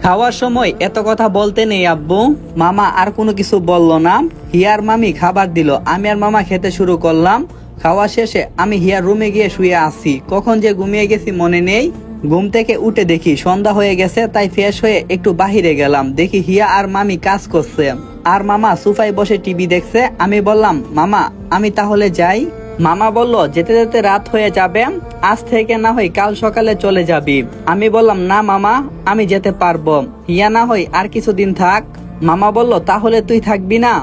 খাওয়ার সময় এত কথা বলতে নেই আব্বু। মামা আর কোনো কিছু বললো না। হিয়ার মামি খাবার দিল, আমি আর মামা খেতে শুরু করলাম। খাওয়া শেষে আমি হিয়ার রুমে গিয়ে শুয়ে আসি, কখন যে ঘুমিয়ে গেছি মনে নেই। ঘুম থেকে উঠে দেখি সন্ধ্যা হয়ে গেছে, তাই ফ্রেশ হয়ে একটু বাহিরে গেলাম। দেখি হিয়া আর মামি কাজ করছে, আর মামা সোফায় বসে টিভি দেখছে। আমি বললাম, মামা আমি তাহলে যাই। মামা বলল, যেতে যেতে রাত হয়ে যাবে, আজ থেকে না হয় কাল সকালে চলে যাবি। আমি বললাম, না মামা আমি যেতে পারবো, হিয়া না হয় আর কিছুদিন থাক। মামা বলল, তাহলে তুই থাকবি না?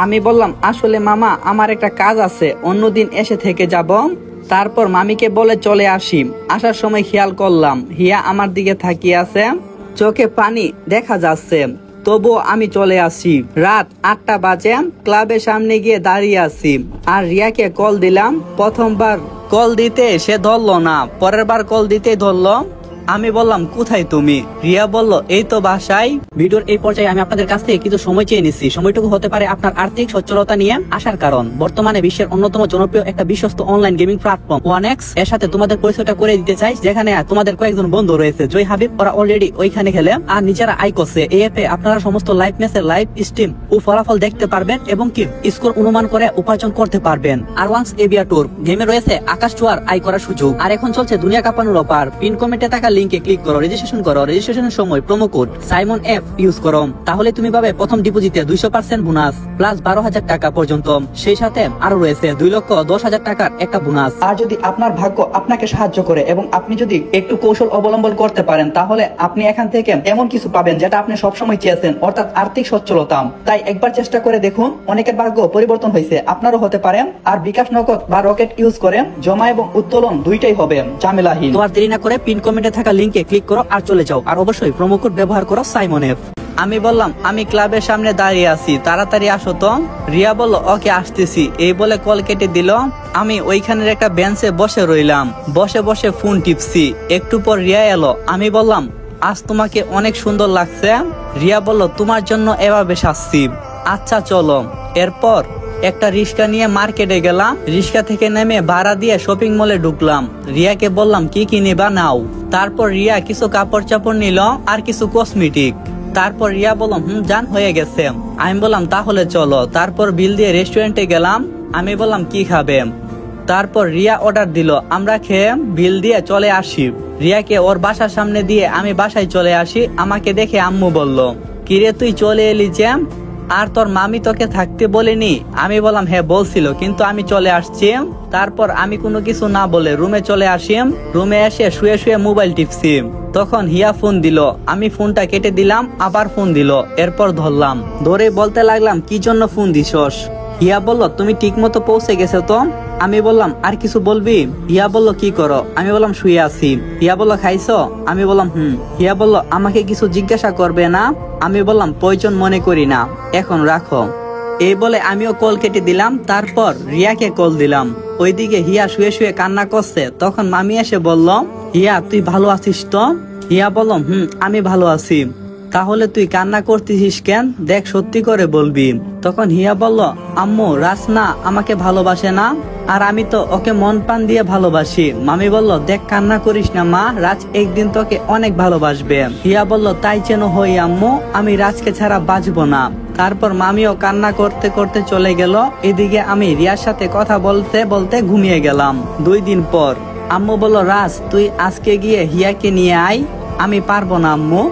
আমি বললাম, আসলে মামা আমার একটা কাজ আছে, অন্যদিন এসে থেকে যাব। তারপর মামিকে বলে চলে আসি। আসার সময় খেয়াল করলাম হিয়া আমার দিকে তাকিয়ে আছে, চোখে পানি দেখা যাচ্ছে। তবুও আমি চলে আসি। রাত 8টা বাজে, ক্লাবের সামনে গিয়ে দাঁড়িয়ে আছি। আর রিয়াকে কল দিলাম। প্রথমবার কল দিতে সে ধরলো না, পরের বার কল দিতেই ধরলো। আমি বললাম, কোথায় তুমি? রিয়া বলল, এই তো বাসায়। ভিডিওর এই পর্যায়ে আমি আপনাদের কাছ থেকে কিছু সময় চেয়ে নিচ্ছি। সময়টুকু হতে পারে আপনার আর্থিক সচ্ছলতা নিয়ে আসার কারণ। বর্তমানে বিশ্বের অন্যতম জনপ্রিয় একটা বিশ্বস্ত অনলাইন গেমিং প্ল্যাটফর্ম ওয়ানএক্স এর সাথে তোমাদের পরিচয়টা করে দিতে চাই, যেখানে তোমাদের কয়েকজন বন্ধু রয়েছে, জয় হাবিব, ওরা অলরেডি ওইখানে খেলে আর নিজেরা আয় করছে। এই অ্যাপে আপনারা সমস্ত লাইভ ম্যাচের লাইভ স্ট্রিম ও ফলাফল দেখতে পারবেন এবং কি স্কোর অনুমান করে উপার্জন করতে পারবেন। আর ওয়ান্স এভিয়া ট্যুর গেমে রয়েছে আকাশ ছোঁয়ার আয় করার সুযোগ। আর এখন চলছে দুনিয়া কাঁপানোর অফার। পিন কমেন্টে থাকা লিংকে ক্লিক করো, রেজিস্ট্রেশন করো। রেজিস্ট্রেশনের সময় promo code Simon F use করো, তাহলে তুমি পাবে প্রথম ডিপোজিটে 200% বোনাস প্লাস 12,000 টাকা পর্যন্ত। সেই সাথে আরো রয়েছে 2,10,000 টাকার একটা বোনাস। আর যদি আপনার ভাগ্য আপনাকে সাহায্য করে এবং আপনি যদি একটু কৌশল অবলম্বন করতে পারেন, তাহলে আপনি এখান থেকে এমন কিছু পাবেন যেটা আপনি সবসময় চেয়েছেন, অর্থাৎ আর্থিক সচ্ছলতা। তাই একবার চেষ্টা করে দেখুন, অনেকের ভাগ্য পরিবর্তন হয়েছে, আপনারও হতে পারে। আর বিকাশ নগদ বা রকেট ইউজ করে জমা এবং উত্তোলন দুইটাই হবে ঝামেলাহীন। তো আর দেরি না করে পিন কমেন্টে থাকা লিংকে ক্লিক করো আর চলে যাও। আর অবশ্যই প্রোমো কোড ব্যবহার করো সাইমন এফ। আমি বললাম, আমি ক্লাবের সামনে দাঁড়িয়ে আছি, তাড়াতাড়ি আসো তো। রিয়া বলল, ওকে আসতেছি। এই বলে কল কেটে দিল। আমি ওইখানের একটা বেঞ্চে বসে রইলাম, বসে বসে ফোন টিপছি। একটু পর রিয়া এলো। আমি বললাম, আজ তোমাকে অনেক সুন্দর লাগছে। রিয়া বলল, তোমার জন্য এভাবে সাজছি। আচ্ছা চলো। এরপর একটা রিক্সা নিয়ে মার্কেটে গেলাম। রিক্সা থেকে নেমে ভাড়া দিয়ে শপিং মলে ঢুকলাম। রিয়াকে বললাম, কি কি নিবা নাও। তারপর রিয়া কিছু কাপড় চাপড় নিল আর কিছু কসমেটিক। তারপর রিয়া বলল, জান হয়ে গেছে। আমি বললাম, তাহলে চলো। তারপর বিল দিয়ে রেস্টুরেন্টে গেলাম। আমি বললাম, কি খাবে। তারপর রিয়া অর্ডার দিল, আমরা খেয়ে বিল দিয়ে চলে আসি। রিয়াকে ওর বাসার সামনে দিয়ে আমি বাসায় চলে আসি। আমাকে দেখে আম্মু বলল, কিরে তুই চলে এলি যে, আর তোর মামি তোকে থাকতে বলেনি? আমি বললাম, হ্যাঁ বলছিল, কিন্তু আমি চলে আসছি। তারপর আমি কোনো কিছু না বলে রুমে চলে আসি। রুমে এসে শুয়ে শুয়ে মোবাইল টিপছি। তখন হিয়া ফোন দিল। আমি ফোনটা কেটে দিলাম, আবার ফোন দিল। এরপর ধরলাম, ধরে বলতে লাগলাম, কি জন্য ফোন দিছস? হিয়া বলল, তুমি ঠিক মতো পৌঁছে গেছো তো? আমি বললাম, আর কিছু বলবি? হিয়া বলল, কি করো? আমি বললাম, শুয়ে আছি। হিয়া বলল, খাইছো? আমি বললাম, হিয়া বলল, আমাকে কিছু জিজ্ঞাসা করবে না? আমি বললাম, প্রয়োজন মনে করি না, এখন রাখো। এই বলে আমিও কল কেটে দিলাম। তারপর রিয়াকে কল দিলাম। ওইদিকে হিয়া শুয়ে শুয়ে কান্না করছে। তখন মামি এসে বলল, হিয়া তুই ভালো আছিস তো? হিয়া বলল, আমি ভালো আছি। তাহলে তুই কান্না করতেছিস কেন? দেখ সত্যি করে বলবি। তখন হিয়া বলল, আম্মু রাজ না আমাকে ভালোবাসে না, আর আমি তো ওকে মন প্রাণ দিয়ে ভালোবাসি। মামি বলল, দেখ কান্না করিস না মা, রাজ একদিন তোকে অনেক ভালোবাসবে। হিয়া বলল, তাই যেন হই আম্মু, আমি রাজকে ছাড়া বাঁচবো না। তারপর মামিও কান্না করতে করতে চলে গেল। এদিকে আমি রিয়ার সাথে কথা বলতে বলতে ঘুমিয়ে গেলাম। 2 দিন পর আম্মু বলল, রাজ তুই আজকে গিয়ে হিয়াকে নিয়ে আয়। আমি পারবো না আম্মু,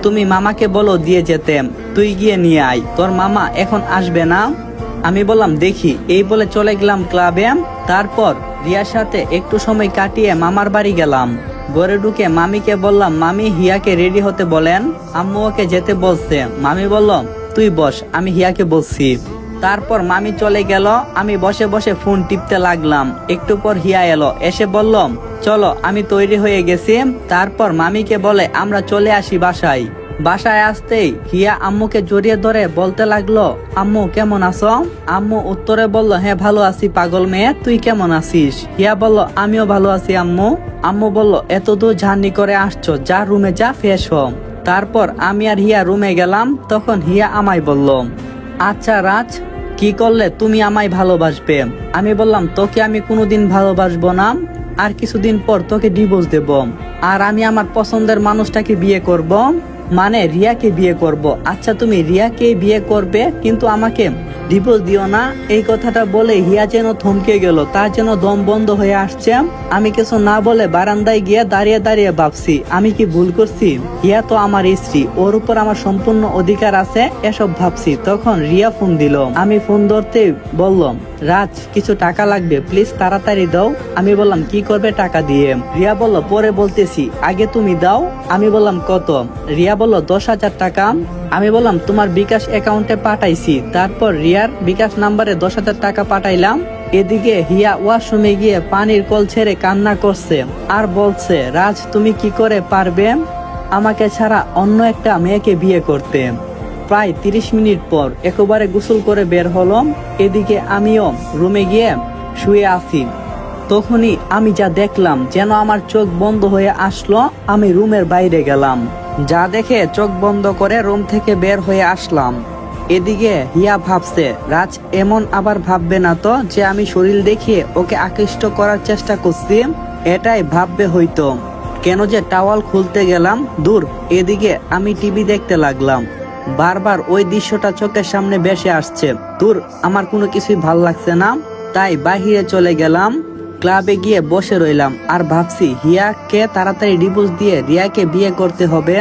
তুমি মামাকে বলো দিয়ে যেতে, তুই গিয়ে নিয়ে আয়, তোর মামা এখন আসবে না। আমি বললাম, দেখি। এই বলে চলে গেলাম ক্লাবে। তারপর রিয়ার সাথে একটু সময় কাটিয়ে মামার বাড়ি গেলাম। ঘরে ঢুকে মামিকে বললাম, মামি হিয়াকে রেডি হতে বলেন, আম্মু ওকে যেতে বলছে। মামি বলল, তুই বস, আমি হিয়াকে বলছি। তারপর মামি চলে গেল। আমি বসে বসে ফোন টিপতে লাগলাম। একটু পর হিয়া এলো। এসে বলল, চলো আমি তৈরি হয়ে গেছি। তারপর মামিকে বলে আমরা চলে আসি বাসায়। বাসায় আসতেই হিয়া আম্মুকে জড়িয়ে ধরে বলতে লাগলো, আম্মু কেমন আছো? আম্মু উত্তরে বলল, হ্যাঁ ভালো আছি পাগল মেয়ে, তুই কেমন আছিস? হিয়া বলল, আমিও ভালো আছি আম্মু। আম্মু বলল, এত দূর জার্নি করে আসছো, যা রুমে যা ফ্রেশ হ। তারপর আমি আর হিয়া রুমে গেলাম। তখন হিয়া আমায় বলল, আচ্ছা রাজ, কি করলে তুমি আমায় ভালোবাসবে? আমি বললাম, তোকে আমি কোনোদিন ভালোবাসবো না, আর কিছুদিন পর তোকে ডিভোর্স দেব, আর আমি আমার পছন্দের মানুষটাকে বিয়ে করব। মানে রিয়াকে বিয়ে করব। আচ্ছা তুমি রিয়াকে বিয়ে করবে কিন্তু আমাকে ডিভোর্স দিও না। এই কথাটা বলে হিয়া যেন থমকে গেল, তার যেন দম বন্ধ হয়ে আসছে। আমি কিছু না বলে বারান্দায় গিয়ে দাঁড়িয়ে দাঁড়িয়ে ভাবছি আমি কি ভুল করছি। হিয়া তো আমার স্ত্রী, ওর উপর আমার সম্পূর্ণ অধিকার আছে, এসব ভাবছি। তখন রিয়া ফোন দিল। আমি ফোন ধরতে বললাম, রাজ কিছু টাকা লাগবে, প্লিজ তাড়াতাড়ি দাও। আমি বললাম কি করবে টাকা দিয়ে? রিয়া বলল পরে বলতেছি, আগে তুমি দাও। আমি বললাম কত? রিয়া বলল 10,000 টাকা। আমি বললাম তোমার বিকাশ অ্যাকাউন্টে পাঠাইছি। তারপর রিয়ার বিকাশ নাম্বারে 10,000 টাকা পাঠাইলাম। এদিকে হিয়া ওয়াশরুমে গিয়ে পানির কল ছেড়ে কান্না করছে আর বলছে, রাজ তুমি কি করে পারবে আমাকে ছাড়া অন্য একটা মেয়েকে বিয়ে করতে? প্রায় 30 মিনিট পর একেবারে গোসল করে বের হলাম। এদিকে আমিও রুমে গিয়ে শুয়ে আছি। তখনই আমি যা দেখলাম যেন আমার চোখ বন্ধ হয়ে আসলো। আমি রুমের বাইরে গেলাম, যা দেখে চোখ বন্ধ করে রুম থেকে বের হয়ে আসলাম। এদিকে হিয়া ভাবছে, রাজ এমন আবার ভাববে না তো যে আমি শরীর দেখিয়ে ওকে আকৃষ্ট করার চেষ্টা করছি? এটাই ভাববে হয়তো। কেন যে টাওয়াল খুলতে গেলাম দূর। এদিকে আমি টিভি দেখতে লাগলাম, বারবার ওই দৃশ্যটা চোখের সামনে ভেসে আসছে। দূর, আমার কোনো কিছুই ভাল লাগছে না, তাই বাহিরে চলে গেলাম। ক্লাবে গিয়ে বসে রইলাম আর ভাবছি হিয়াকে তাড়াতাড়ি ডিভোর্স দিয়ে রিয়াকে বিয়ে করতে হবে।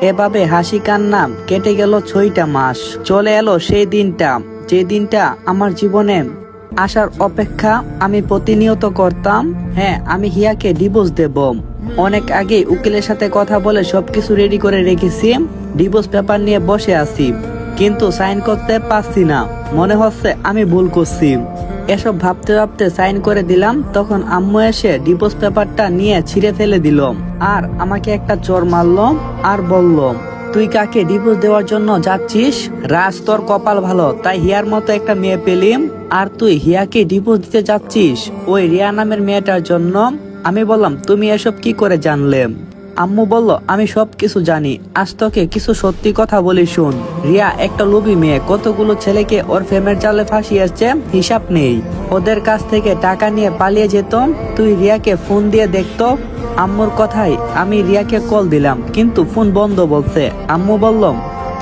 এভাবে হাসি কান্না কেটে গেল 6টা মাস। চলে এলো সেই দিনটা, যে দিনটা আমার জীবনে আসার অপেক্ষা আমি প্রতিনিয়ত করতাম। হ্যাঁ, আমি হিয়াকে ডিভোর্স দেব। অনেক আগে উকিলের সাথে কথা বলে সবকিছু রেডি করে রেখেছি। ডিভোর্স পেপার নিয়ে বসে আছি, কিন্তু সাইন করতে পারছি না। মনে হচ্ছে আমি ভুল করছি। এসব ভাবতে ভাবতে সাইন করে দিলাম। তখন আম্মু এসে ডিভোর্স পেপারটা নিয়ে ছিঁড়ে ফেলে দিল আর আমাকে একটা চড় মারলো আর বলল, তুই কাকে ডিভোর্স দেওয়ার জন্য যাচ্ছিস? রাজ তোর কপাল ভালো, তাই হিয়ার মতো একটা মেয়ে পেলিম, আর তুই হিয়াকে ডিভোর্স দিতে যাচ্ছিস ওই রিয়া নামের মেয়েটার জন্য। আমি বললাম, তুমি এসব কি করে জানলে? আম্মু বলল, আমি সব কিছু জানি। আজ তোকে কিছু সত্যি কথা বলি, শুন। রিয়া একটা লোভী মেয়ে, কতগুলো ছেলেকে ওর প্রেমের জালে ফাঁসিয়েছে হিসাব নেই। ওদের কাছ থেকে টাকা নিয়ে পালিয়ে যেত। তুই রিয়াকে ফোন দিয়ে দেখতো। আম্মুর কথাই আমি রিয়াকে কল দিলাম, কিন্তু ফোন বন্ধ বলছে। আম্মু বলল,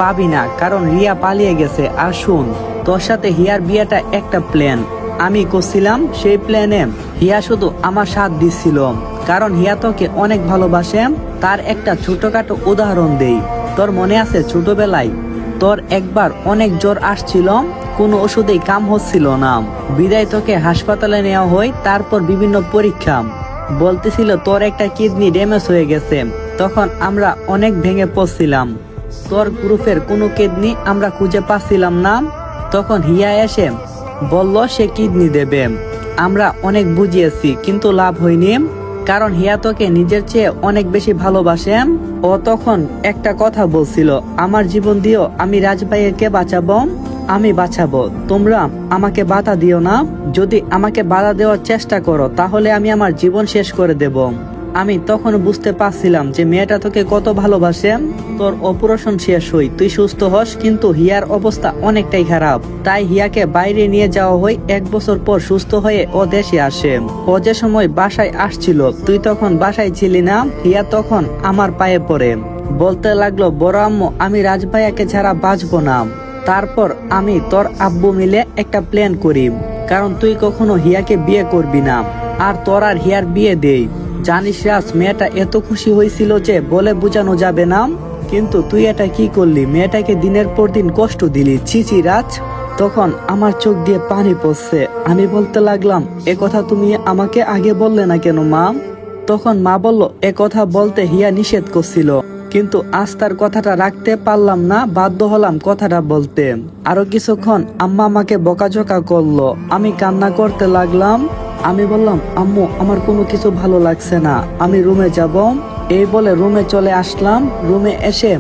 পাবি না, কারণ রিয়া পালিয়ে গেছে। আর শুন, তোর সাথে হিয়ার বিয়েটা একটা প্ল্যান আমি করছিলাম। সেই প্ল্যানে হিয়া শুধু আমার সাথ দিচ্ছিল, কারণ হিয়া তোকে অনেক ভালোবাসে। তার একটা ছোটখাটো উদাহরণ দেই। তোর মনে আছে ছোটবেলায় তোর একবার অনেক জ্বর আসছিল, কোনো ওষুধেই কাম হচ্ছিল না, বিদায় তোকে হাসপাতালে নেওয়া হয়। তারপর বিভিন্ন পরীক্ষা বলতেছিল তোর একটা কিডনি ড্যামেজ হয়ে গেছে। তখন আমরা অনেক ভেঙে পড়ছিলাম। তোর গ্রুপের কোনো কিডনি আমরা খুঁজে পাচ্ছিলাম না। তখন হিয়া এসে বলল সে কিডনি দেবে। আমরা অনেক বুঝিয়েছি, কিন্তু লাভ হয়নি, কারণ হিয়া তোকে নিজের চেয়ে অনেক বেশি ভালোবাসে। ও তখন একটা কথা বলছিল, আমার জীবন দিও, আমি রাজভাইকে বাঁচাবো, আমি বাঁচাবো, তোমরা আমাকে বাধা দিও না। যদি আমাকে বাধা দেওয়ার চেষ্টা করো তাহলে আমি আমার জীবন শেষ করে দেব। আমি তখন বুঝতে পারছিলাম যে মেয়েটা তোকে কত ভালোবাসে। তোর অপারেশন শেষ হই, তুই সুস্থ হস, কিন্তু হিয়ার অবস্থা অনেকটাই খারাপ। তাই হিয়াকে বাইরে নিয়ে যাওয়া হয়। 1 বছর পর সুস্থ হয়ে ও দেশে আসে। ও যে সময় বাসায় আসছিল তুই তখন বাসায় ছিলি না। হিয়া তখন আমার পায়ে পড়ে বলতে লাগলো, বড় আম্মু, আমি রাজভাইয়াকে ছাড়া বাঁচবো না। তারপর আমি তোর আব্বু মিলে একটা প্ল্যান করি, কারণ তুই কখনো হিয়াকে বিয়ে করবি না, আর তোর আর হিয়ার বিয়ে দেই। জানিস রাজ, মেয়েটা এত খুশি হয়েছিল যে বলে বোঝানো যাবে না। কিন্তু তুই এটা কি করলি? মেয়েটাকে দিনের পর দিন কষ্ট দিলি। ছি রাজ। তখন আমার চোখ দিয়ে পানি পড়ছে। আমি বলতে লাগলাম, এ কথা তুমি আমাকে আগে বললে না কেন মা? তখন মা বলল, এ কথা বলতে হিয়া নিষেধ করছিল, কিন্তু আজ তার কথাটা রাখতে পারলাম না, বাধ্য হলাম কথাটা বলতে। আরো কিছুক্ষণ আম্মা আমাকে বকাঝকা করলো। আমি কান্না করতে লাগলাম। আমি বললাম, আম্মু, আমার কোনো কিছু ভালো লাগছে না, আমি রুমে যাব। এই বলে রুমে চলে আসলাম। রুমে এসে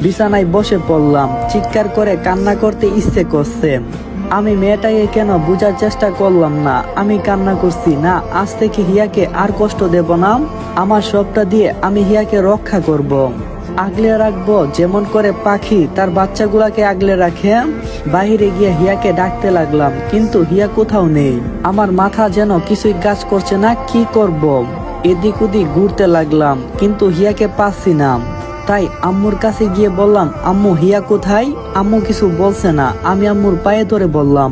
বিছানায় বসে পড়লাম। চিৎকার করে কান্না করতে ইচ্ছে করছে। আমি মেয়েটাকে কেন বোঝার চেষ্টা করলাম না। আমি কান্না করছি না, আজ থেকে হিয়াকে আর কষ্ট দেব না। আমার সবটা দিয়ে আমি হিয়াকে রক্ষা করব, আগলে রাখবো, যেমন করে পাখি তার বাচ্চাগুলাকে আগলে রাখে। বাহিরে গিয়ে হিয়াকে ডাকতে লাগলাম, কিন্তু হিয়া কোথাও নেই। আমার মাথা যেন কিছুই কাজ করছে না, কি করব? এদিক ওদিক ঘুরতে লাগলাম, কিন্তু হিয়াকে পাচ্ছি না। তাই আম্মুর কাছে গিয়ে বললাম, আম্মু হিয়া কোথায়? আম্মু কিছু বলছে না। আমি আম্মুর পায়ে ধরে বললাম,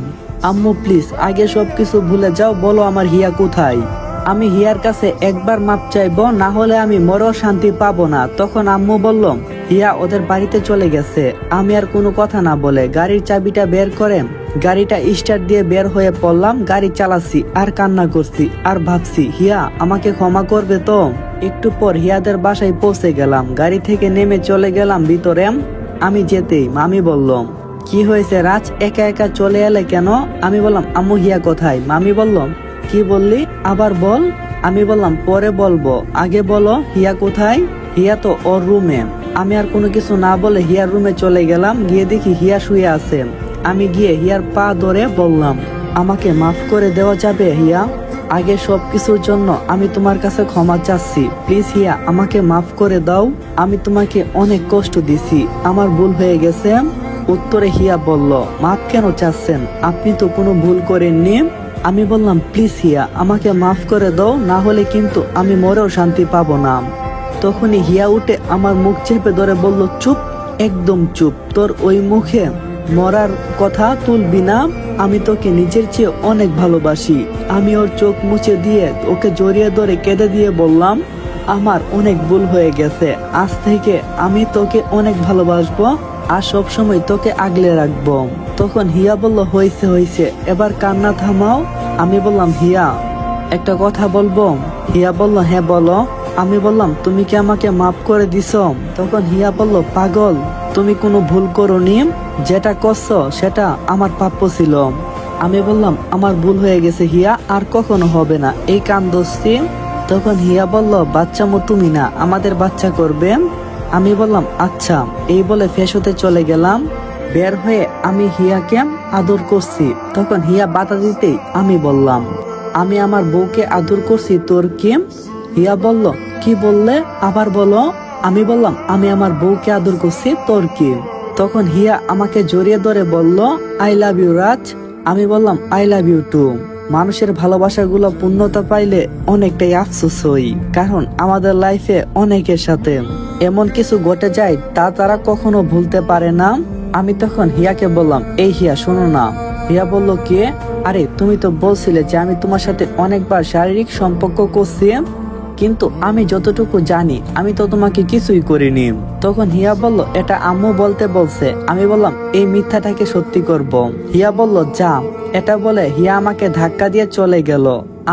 আম্মু প্লিজ আগে সবকিছু ভুলে যাও, বলো আমার হিয়া কোথায়। আমি হিয়ার কাছে একবার মাপ চাইবো, না হলে আমি মরেও শান্তি পাবো না। তখন আম্মু বলল, হিয়া ওদের বাড়িতে চলে গেছে। আমি আর কোনো কথা না বলে গাড়ির চাবিটা বের করে গাড়িটা স্টার্ট দিয়ে বের হয়ে পড়লাম। গাড়ি চালাচ্ছি আর কান্না করছি আর ভাবছি, হিয়া আমাকে ক্ষমা করবে তো? একটু পর হিয়াদের বাসায় পৌঁছে গেলাম। গাড়ি থেকে নেমে চলে গেলাম ভিতরে। আমি যেতেই মামি বলল, কি হয়েছে রাজ, একা একা চলে এলে কেন? আমি বললাম, আম্মু হিয়া কোথায়? মামি বলল, কি বললি, আবার বল। আমি বললাম, পরে বলবো, আগে বলো হিয়া কোথায়? হিয়া তো ওর রুমে। আমি আর কোনো কিছু না বলে হিয়ার রুমে চলে গেলাম। গিয়ে দেখি হিয়া শুয়ে আছে। আমি গিয়ে হিয়ার পা ধরে বললাম, আমাকে মাফ করে দেওয়া যাবে হিয়া? আগে সবকিছুর জন্য আমি তোমার কাছে ক্ষমা চাচ্ছি। প্লিজ হিয়া আমাকে মাফ করে দাও। আমি তোমাকে অনেক কষ্ট দিছি, আমার ভুল হয়ে গেছে। উত্তরে হিয়া বলল, মাফ কেন চাচ্ছেন? আপনি তো কোনো ভুল করেননি। আমি বললাম, প্লিজ হিয়া আমাকে মাফ করে দাও, না হলে কিন্তু আমি মরেও শান্তি পাবো না। তখনই হিয়া উঠে আমার মুখ চেপে ধরে বলল, চুপ, একদম চুপ। তোর ওই মুখে মরার কথা তুলবি না। আমি তোকে নিজের চেয়ে অনেক ভালোবাসি। আমি ওর চোখ মুছে দিয়ে ওকে জড়িয়ে ধরে কেঁদে দিয়ে বললাম, আমার অনেক ভুল হয়ে গেছে। আজ থেকে আমি তোকে অনেক ভালোবাসবো আর সব সময় তোকে আগলে রাখবো। তখন হিয়া বলল, হয়েছে হয়েছে, এবার কান্না থামাও। আমি বললাম, হিয়া একটা কথা বলবো? হিয়া বলল, হ্যাঁ বলো। আমি বললাম, তুমি কি আমাকে মাফ করে দিছো? তখন হিয়া বলল, পাগল, তুমি কোনো ভুল করোনি। যেটা করছো সেটা আমার প্রাপ্য ছিল। আমি বললাম, আমার ভুল হয়ে গেছে হিয়া, আর কখনো হবে না এই কান্দোস্তি। তখন হিয়া বলল, বাচ্চামো তুমি না, আমাদের বাচ্চা করবে। আমি বললাম, আচ্ছা। এই বলে ফ্রেশ হতে চলে গেলাম। বের হয়ে আমি হিয়াকে আদর করছি। তখন হিয়া বাধা দিতেই আমি বললাম, আমি আমার বউকে আদর করছি, তোর কি? হিয়া বলল, কি বললে, আবার বলো। আমি বললাম, আমি আমার বউকে আদর করছি, তোর কি? তখন হিয়া আমাকে জড়িয়ে ধরে বলল, আই লাভ ইউ রাজ। আমি বললাম, আই লাভ ইউ টু। মানুষের ভালোবাসাগুলো পূর্ণতা পাইলে অনেকটাই আফসোস হই, কারণ আমাদের লাইফে অনেকের সাথে এমন কিছু ঘটে যায় তা তারা কখনো ভুলতে পারে না। আমি তখন হিয়াকে বললাম, এই হিয়া শোনো না। হিয়া বলল, কে? আরে তুমি তো বলছিলে যে আমি তোমার সাথে অনেকবার শারীরিক সম্পর্ক করছি, কিন্তু আমি যতটুকু জানি আমি তো তোমাকে কিছুই করিনি। তখন হিয়া বলল, এটা আম্মু বলতে বলছে। আমি বললাম, এই মিথ্যাটাকে সত্যি করব। হিয়া বলল, যা। এটা বলে হিয়া আমাকে ধাক্কা দিয়ে চলে গেল।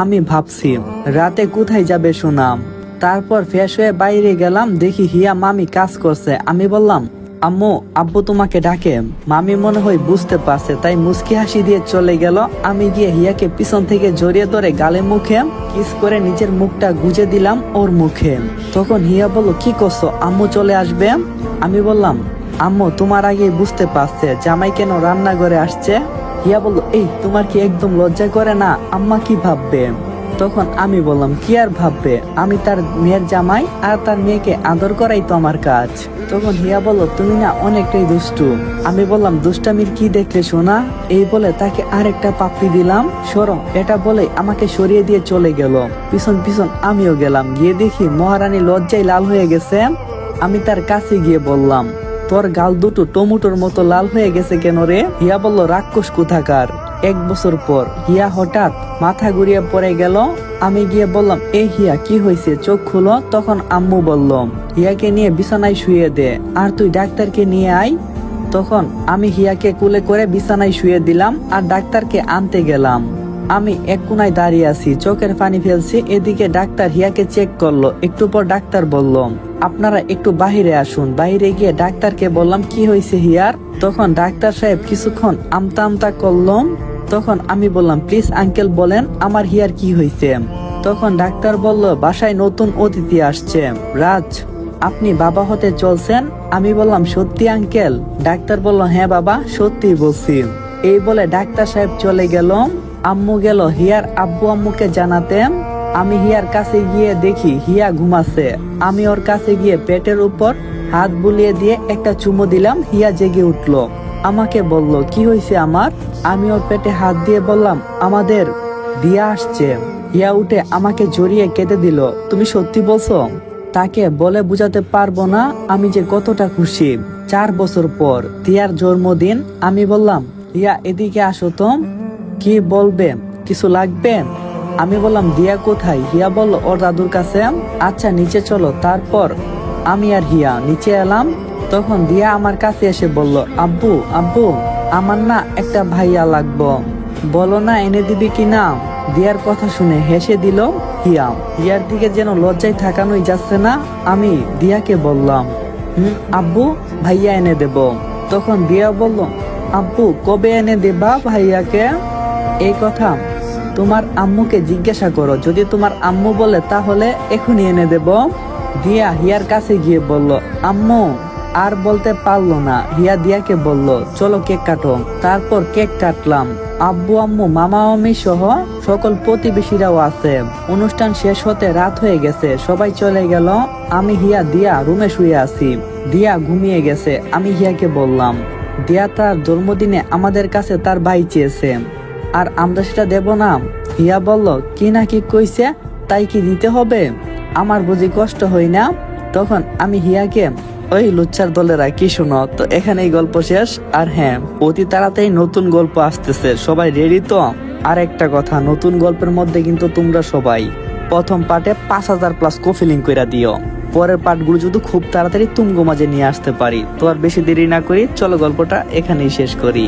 আমি ভাবছি রাতে কোথায় যাবে সুনাম। তারপর ফ্রেশ হয়ে বাইরে গেলাম, দেখি হিয়া মামি কাজ করছে। আমি বললাম, আম্মু আব্বু তোমাকে ডাকে। মামি মনে হয় বুঝতে পারছে, তাই মুস্কি হাসি দিয়ে চলে গেল। আমি গিয়ে হিয়াকে পিছন থেকে জড়িয়ে ধরে গালে মুখে কিস করে নিজের মুখটা গুজে দিলাম ওর মুখে। তখন হিয়া বলল, কি করছো, আম্মু চলে আসবে। আমি বললাম, আম্মু তোমার আগে বুঝতে পারছে জামাই কেন রান্নাঘরে আসছে। হিয়া বলল, এই তোমার কি একদম লজ্জা করে না? আম্মা কি ভাববে? তখন আমি বললাম, কি আর ভাববে, আমি তার মেয়ের জামাই, আর তার মেয়েকে আদর করাই তো আমার কাজ। তখন হিয়া বলল, তুমি না অনেকটাই দুষ্টু। আমি বললাম, দুষ্টামির কি দেখলে সোনা? এই বলে তাকে আরেকটা পাপ্পি দিলাম। সরো, এটা বলে আমাকে সরিয়ে দিয়ে চলে গেল। পিছন পিছন আমিও গেলাম। গিয়ে দেখি মহারানী লজ্জায় লাল হয়ে গেছে। আমি তার কাছে গিয়ে বললাম, তোর গাল দুটো টমেটোর মতো লাল হয়ে গেছে কেন রে? হিয়া বলল, রাক্ষস কোথাকার। 1 বছর পর হিয়া হঠাৎ মাথা ঘুরিয়ে পড়ে গেল। আমি গিয়ে বললাম, এই হিয়া কি হয়েছে, চোখ খুলো। তখন আম্মু বলল, হিয়াকে নিয়ে বিছানায় শুয়ে দে, আর তুই ডাক্তারকে নিয়ে আয়। তখন আমি হিয়াকে কোলে করে বিছানায় শুয়ে দিলাম আর ডাক্তারকে আনতে গেলাম। আমি এক কোনায় দাঁড়িয়ে আছি, চোখের পানি ফেলছি। এদিকে ডাক্তার হিয়াকে চেক করলো। একটু পর ডাক্তার বলল, আপনারা একটু বাহিরে আসুন। বাইরে গিয়ে ডাক্তারকে বললাম, কি হয়েছে হিয়ার? তখন ডাক্তার সাহেব কিছুক্ষণ আমতা আমতা করলাম। তখন আমি বললাম, প্লিজ আঙ্কেল বলেন আমার হিয়ার কি হয়েছে। তখন ডাক্তার বলল, বাসায় নতুন অতিথি আসছে, রাজ আপনি বাবা হতে চলছেন। আমি বললাম, সত্যি আঙ্কেল? ডাক্তার বলল, হ্যাঁ বাবা, সত্যি বলছি। এই বলে ডাক্তার সাহেব চলে গেল। আম্মু গেল হিয়ার আব্বু আম্মুকে জানাতে। আমি হিয়ার কাছে গিয়ে দেখি হিয়া ঘুমাচ্ছে। আমি ওর কাছে গিয়ে পেটের উপর হাত বুলিয়ে দিয়ে একটা চুমু দিলাম। হিয়া জেগে উঠলো, আমাকে বলল, কি হয়েছে আমার? আমি ওর পেটে হাত দিয়ে বললাম, আমাদের দিয়া আসছে। হিয়া উঠে আমাকে জড়িয়ে কেঁদে দিল। তুমি সত্যি বলছো? তাকে বলে বুঝাতে পারবো না আমি যে কতটা খুশি। 4 বছর পর দিয়ার জন্মদিন। আমি বললাম, দিয়া এদিকে আসো তো। কি বলবে, কিছু লাগবে? আমি বললাম, দিয়া কোথায়? হিয়া বলল, ওর দাদুর কাছে। আচ্ছা নিচে চলো। তারপর আমি আর হিয়া নিচে এলাম। তখন দিয়া আমার কাছে এসে বলল, আব্বু আব্বু, আমার না একটা ভাইয়া লাগবো, বলো না এনে দিবি কিনা। দিয়ার কথা শুনে হেসে দিল হিয়া। হিয়ার দিকে যেন লজ্জায় থাকানোই যাচ্ছে না। আমি দিয়াকে বললাম, আব্বু, ভাইয়া এনে দেব। তখন দিয়া বলল, আব্বু কবে এনে দেবা ভাইয়াকে? এই কথা তোমার আম্মুকে জিজ্ঞাসা করো, যদি তোমার আম্মু বলে তাহলে এখনই এনে দেব। দিয়া হিয়ার কাছে গিয়ে বলল, আম্মু। আর বলতে পারলো না। হিয়া দিয়াকে বলল, চলো কেক কাটো। তারপর কেক কাটলাম। আব্বু আম্মু মামা মামি সহ সকল প্রতিবেশীরাও আছে। অনুষ্ঠান শেষ হতে রাত হয়ে গেছে, সবাই চলে গেল। আমি হিয়া দিয়া রুমে শুয়ে আছি। দিয়া ঘুমিয়ে গেছে। আমি হিয়াকে বললাম, দিয়া তার জন্মদিনে আমাদের কাছে তার ভাই চেয়েছে, আর আমরা সেটা দেব না। হিয়া বলল, কি না কি কইছে, তাই কি দিতে হবে? আমার বুঝি কষ্ট হয় না? তখন আমি হিয়াকে, ওই লুচ্চার দলেরা কি শুনো তো, এখানেই গল্প শেষ। আর হ্যাঁ, অতি তাড়াতাড়ি নতুন গল্প আসতেছে, সবাই রেডি তো? আর একটা কথা, নতুন গল্পের মধ্যে কিন্তু তোমরা সবাই প্রথম পার্টে 5000+ কপি লিঙ্ক করে দিও। পরের পার্টগুলো যদি খুব তাড়াতাড়ি তুমগো মাঝে নিয়ে আসতে পারি। তো আর বেশি দেরি না করি, চলো গল্পটা এখানেই শেষ করি।